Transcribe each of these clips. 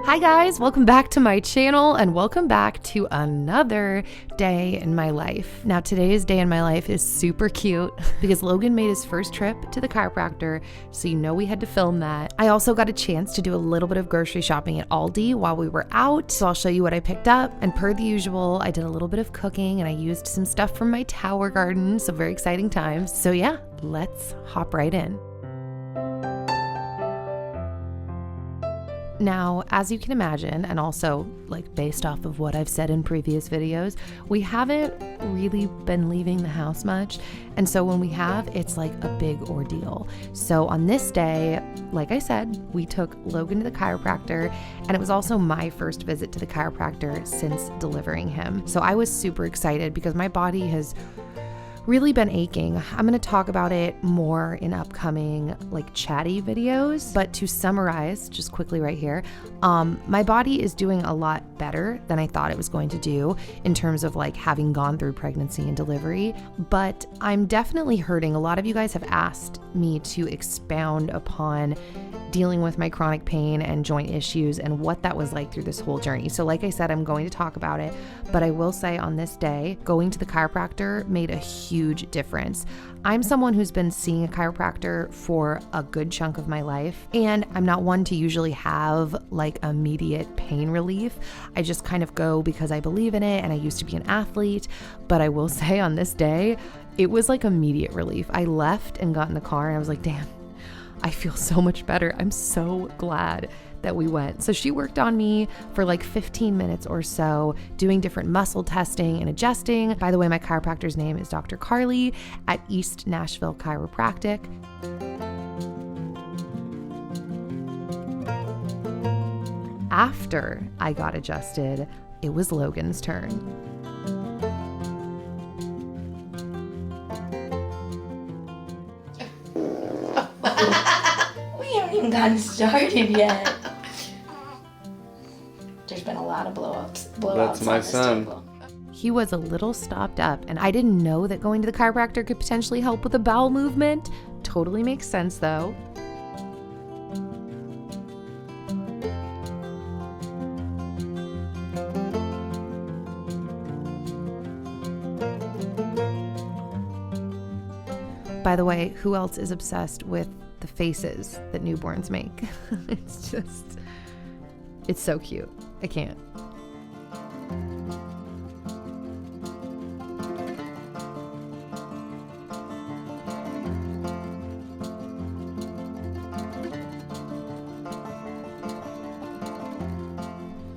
Hi guys, welcome back to my channel and welcome back to another day in my life. Now today's day in my life is super cute because Logan made his first trip to the chiropractor, so you know we had to film that. I also got a chance to do a little bit of grocery shopping at Aldi while we were out, so I'll show you what I picked up. And per the usual, I did a little bit of cooking and I used some stuff from my tower garden, so very exciting times. So yeah, let's hop right in. Now, as you can imagine, and also like based off of what I've said in previous videos, we haven't really been leaving the house much. And so when we have, it's like a big ordeal. So on this day, like I said, we took Logan to the chiropractor, and it was also my first visit to the chiropractor since delivering him. So I was super excited because my body has really been aching. I'm going to talk about it more in upcoming like chatty videos, but to summarize just quickly right here, my body is doing a lot better than I thought it was going to do in terms of like having gone through pregnancy and delivery, but I'm definitely hurting. A lot of you guys have asked me to expound upon dealing with my chronic pain and joint issues and what that was like through this whole journey. So like I said, I'm going to talk about it, but I will say on this day, going to the chiropractor made a huge difference. I'm someone who's been seeing a chiropractor for a good chunk of my life, and I'm not one to usually have like immediate pain relief. I just kind of go because I believe in it and I used to be an athlete, but I will say on this day, it was like immediate relief. I left and got in the car and I was like, damn, I feel so much better. I'm so glad that we went. So she worked on me for like 15 minutes or so, doing different muscle testing and adjusting. By the way, my chiropractor's name is Dr. Carly at East Nashville Chiropractic. After I got adjusted, it was Logan's turn. We haven't even gotten started yet. There's been a lot of blowouts. That's my son. Table. He was a little stopped up, and I didn't know that going to the chiropractor could potentially help with a bowel movement. Totally makes sense though. By the way, who else is obsessed with the faces that newborns make? It's so cute. I can't.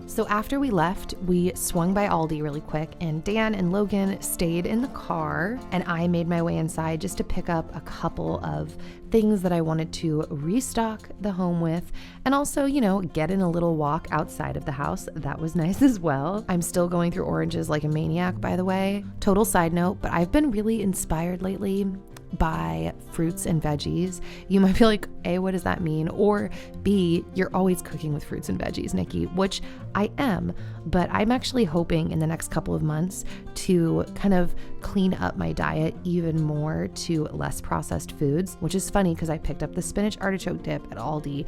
So after we left, we swung by Aldi really quick, and Dan and Logan stayed in the car, and I made my way inside just to pick up a couple of things that I wanted to restock the home with, and also, you know, get in a little walk outside of the house. That was nice as well. I'm still going through oranges like a maniac, by the way. Total side note, but I've been really inspired lately by fruits and veggies. You might be like, A, what does that mean? Or B, you're always cooking with fruits and veggies, Nikki, which I am, but I'm actually hoping in the next couple of months to kind of clean up my diet even more to less processed foods, which is funny because I picked up the spinach artichoke dip at Aldi,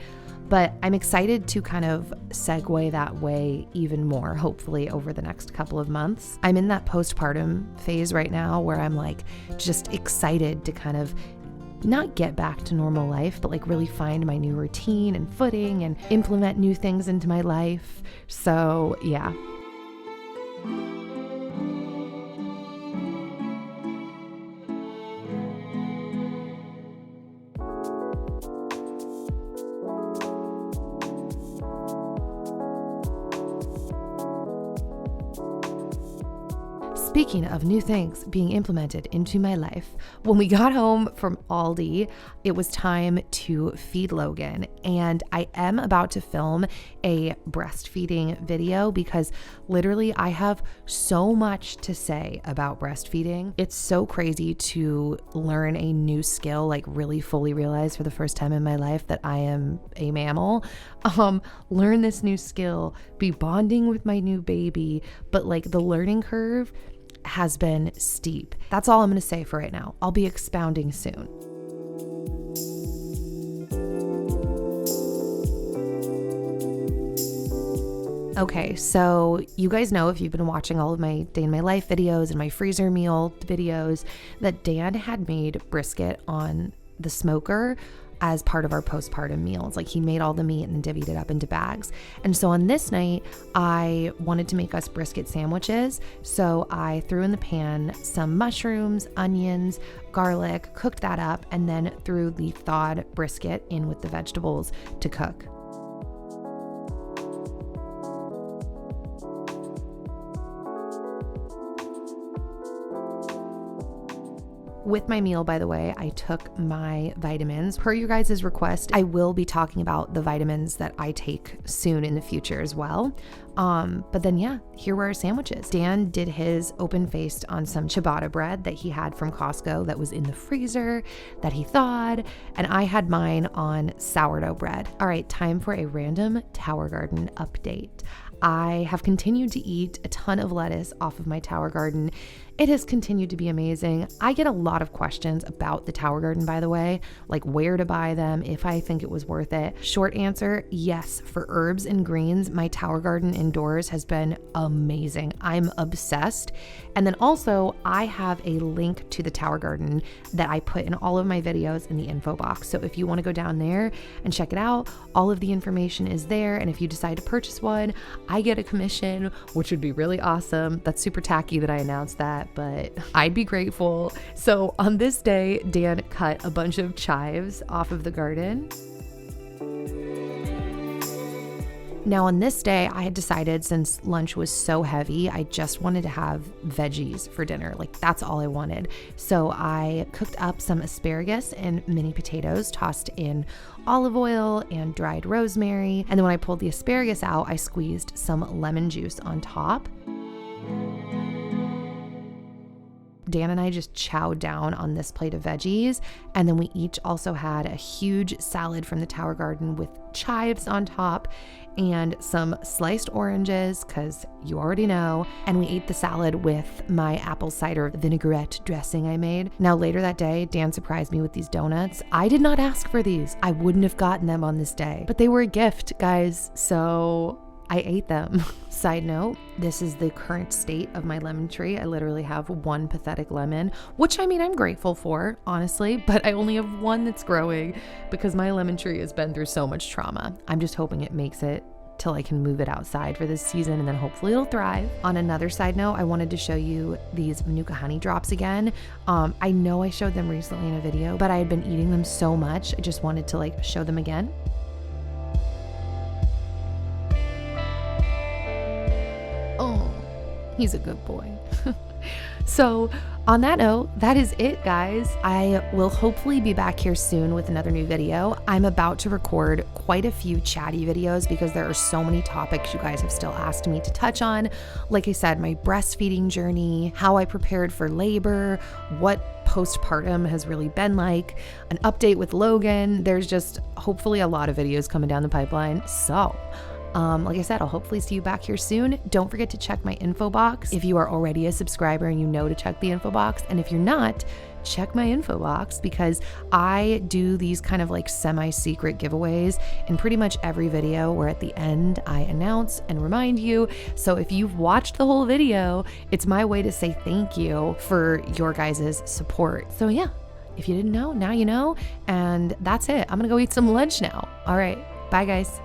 but I'm excited to kind of segue that way even more, hopefully over the next couple of months. I'm in that postpartum phase right now where I'm like just excited to kind of not get back to normal life, but like really find my new routine and footing and implement new things into my life. So yeah. Speaking of new things being implemented into my life, when we got home from Aldi, it was time to feed Logan, and I am about to film a breastfeeding video because literally I have so much to say about breastfeeding. It's so crazy to learn a new skill, like really fully realize for the first time in my life that I am a mammal. Learn this new skill, be bonding with my new baby, but like the learning curve has been steep. That's all I'm going to say for right now. I'll be expounding soon. Okay, so you guys know, if you've been watching all of my day in my life videos and my freezer meal videos, that Dan had made brisket on the smoker as part of our postpartum meals. Like, he made all the meat and divvied it up into bags. And so on this night, I wanted to make us brisket sandwiches. So I threw in the pan some mushrooms, onions, garlic, cooked that up, and then threw the thawed brisket in with the vegetables to cook. With my meal, by the way, I took my vitamins. Per your guys' request, I will be talking about the vitamins that I take soon in the future as well. But then, yeah, here were our sandwiches. Dan did his open-faced on some ciabatta bread that he had from Costco that was in the freezer that he thawed, and I had mine on sourdough bread. All right, time for a random Tower Garden update. I have continued to eat a ton of lettuce off of my Tower Garden. It has continued to be amazing. I get a lot of questions about the Tower Garden, by the way, like where to buy them, if I think it was worth it. Short answer, yes. For herbs and greens, my Tower Garden indoors has been amazing. I'm obsessed. And then also, I have a link to the Tower Garden that I put in all of my videos in the info box. So if you want to go down there and check it out, all of the information is there. And if you decide to purchase one, I get a commission, which would be really awesome. That's super tacky that I announced that, but I'd be grateful. So on this day, Dan cut a bunch of chives off of the garden. Now on this day, I had decided, since lunch was so heavy, I just wanted to have veggies for dinner. Like, that's all I wanted. So I cooked up some asparagus and mini potatoes, tossed in olive oil and dried rosemary. And then when I pulled the asparagus out, I squeezed some lemon juice on top. Dan and I just chowed down on this plate of veggies, and then we each also had a huge salad from the Tower Garden with chives on top and some sliced oranges, because you already know, and we ate the salad with my apple cider vinaigrette dressing I made. Now later that day, Dan surprised me with these donuts. I did not ask for these. I wouldn't have gotten them on this day, but they were a gift, guys, so I ate them. Side note, this is the current state of my lemon tree. I literally have one pathetic lemon, which I mean, I'm grateful for, honestly, but I only have one that's growing because my lemon tree has been through so much trauma. I'm just hoping it makes it till I can move it outside for this season, and then hopefully it'll thrive. On another side note, I wanted to show you these Manuka honey drops again. I know I showed them recently in a video, but I had been eating them so much, I just wanted to like show them again. Oh, he's a good boy. So on that note, that is it, guys. I will hopefully be back here soon with another new video. I'm about to record quite a few chatty videos because there are so many topics you guys have still asked me to touch on. Like I said, my breastfeeding journey, how I prepared for labor, what postpartum has really been like, an update with Logan. There's just hopefully a lot of videos coming down the pipeline. So like I said, I'll hopefully see you back here soon. Don't forget to check my info box if you are already a subscriber and you know to check the info box. And if you're not, check my info box because I do these kind of like semi-secret giveaways in pretty much every video where at the end I announce and remind you. So if you've watched the whole video, it's my way to say thank you for your guys' support. So yeah, if you didn't know, now you know. And that's it. I'm gonna go eat some lunch now. All right, bye guys.